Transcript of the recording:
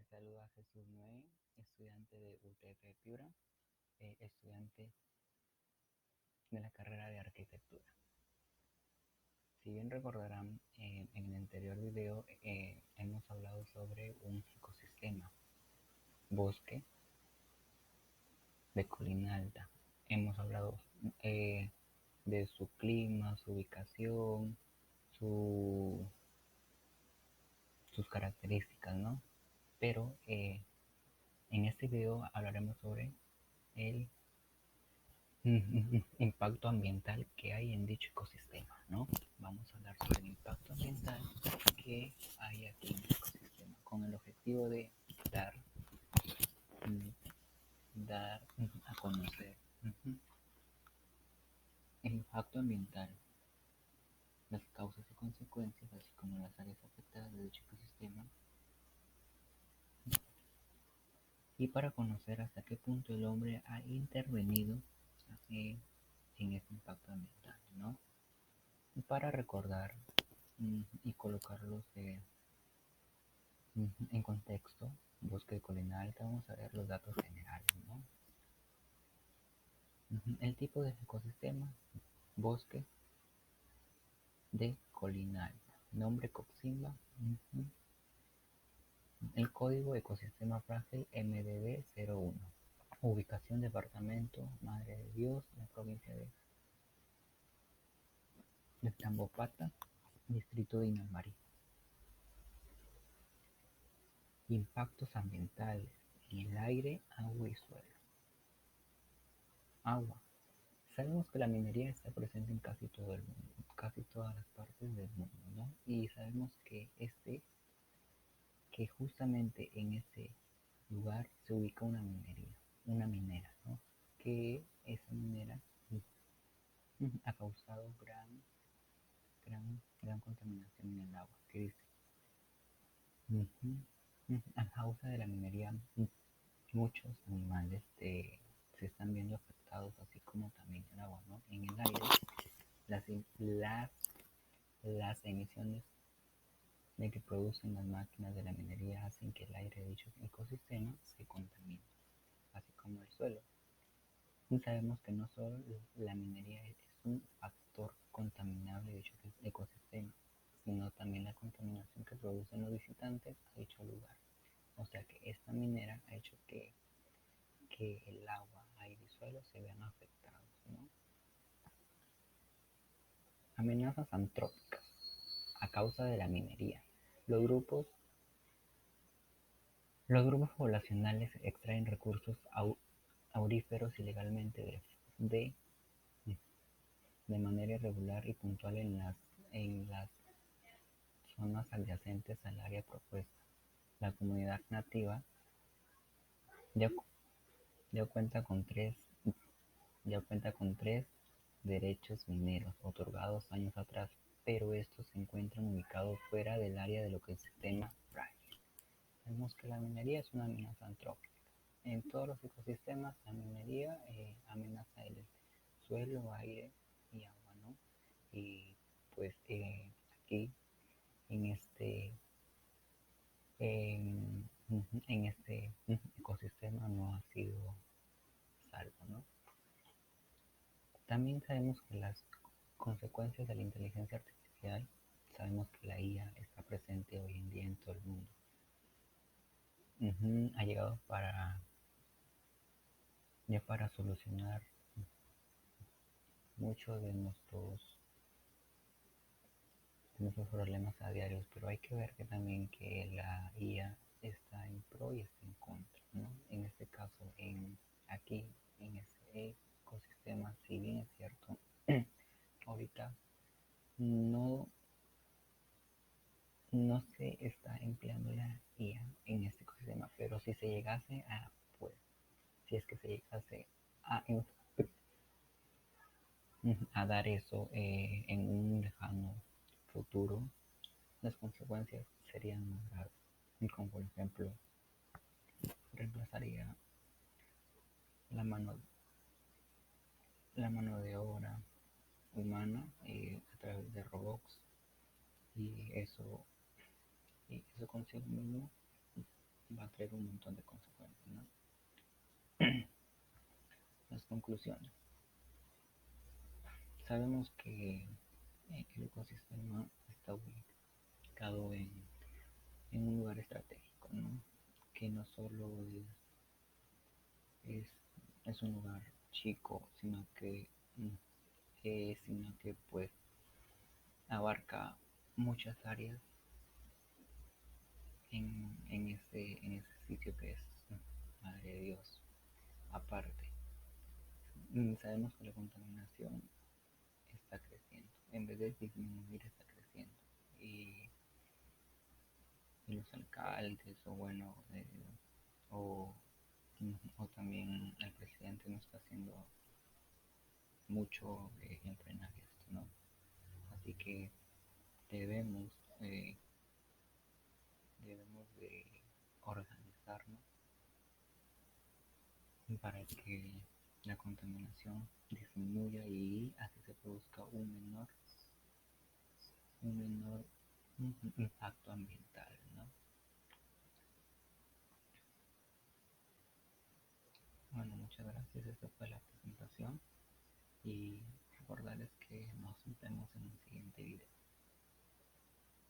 saluda Jesús Noé, estudiante de UTF Piura, estudiante de la carrera de arquitectura. Si bien recordarán, en el anterior video hemos hablado sobre un ecosistema, bosque de colina alta. Hemos hablado de su clima, su ubicación, su, sus características, ¿no? Pero en este video hablaremos sobre el impacto ambiental que hay en dicho ecosistema, ¿no? Vamos a hablar sobre el impacto ambiental que hay aquí en el ecosistema con el objetivo de dar, dar a conocer el impacto ambiental, las causas y consecuencias, así como las áreas afectadas de dicho ecosistema, y para conocer hasta qué punto el hombre ha intervenido en este impacto ambiental, ¿no? Para recordar y colocarlos en contexto, bosque de colina alta, vamos a ver los datos generales, ¿no? El tipo de ecosistema, bosque de colina alta, nombre Coximba, el código ecosistema frágil MDB01, ubicación departamento Madre de Dios, la provincia de Tambopata, distrito de Inamari. Impactos ambientales en el aire, agua y suelo. Agua. Sabemos que la minería está presente en casi todo el mundo, casi todas las partes del mundo, ¿no? Y sabemos que justamente en ese lugar se ubica una minería, una minera, ¿no? Que esa minera ha causado gran contaminación en el agua. ¿Qué dice? A causa de la minería, muchos animales se están viendo afectados, así como también el agua, ¿no? En el aire, las, las, las emisiones de que producen las máquinas de la minería hacen que el aire de dichos ecosistemas se contamine, así como el suelo. Y sabemos que no solo la minería es un factor contaminable de dichos ecosistemas, sino también la contaminación que producen los visitantes a dicho lugar. O sea que esta minera ha hecho que el agua, aire y suelo se vean afectados, ¿no? Amenazas antrópicas a causa de la minería. Los grupos, los grupos poblacionales extraen recursos auríferos ilegalmente de manera irregular y puntual en las zonas adyacentes al área propuesta. La comunidad nativa ya, ya cuenta con tres ya cuenta con tres derechos mineros otorgados años atrás, pero estos se encuentran ubicados fuera del área del ecosistema frágil. Sabemos que la minería es una amenaza antrópica. En todos los ecosistemas, la minería amenaza el suelo, aire y agua, ¿no? Y pues aquí en en, en este ecosistema no ha sido salvo, ¿no? También sabemos que las consecuencias de la inteligencia artificial, sabemos que la IA está presente hoy en día en todo el mundo. Ha llegado para solucionar muchos de nuestros problemas a diarios, pero hay que ver que también que la IA está en pro y está en contra, ¿no? En este caso, aquí, en este ecosistema, si bien es cierto, ahorita no, no se está empleando la IA en este ecosistema, pero si se llegase a, pues, si es que se llegase a, a dar eso en un lejano futuro, las consecuencias serían más graves, como por ejemplo reemplazaría la mano, la mano de obra humana a través de robots y eso consigo mismo va a traer un montón de consecuencias, ¿no? Las conclusiones. Sabemos que el ecosistema está ubicado en un lugar estratégico, ¿no? Que no solo es, es un lugar chico, sino que pues abarca muchas áreas en ese sitio que es Madre de Dios. Aparte, sabemos que la contaminación está creciendo, en vez de disminuir está creciendo. Y, y los alcaldes, o bueno, o, o también el presidente no está haciendo mucho en frenar esto, ¿no? Así que debemos, eh, debemos de organizarnos para que la contaminación disminuya y así se produzca un menor impacto ambiental, ¿no? Bueno, muchas gracias. Esta fue la presentación y recordarles que nos vemos en el siguiente video.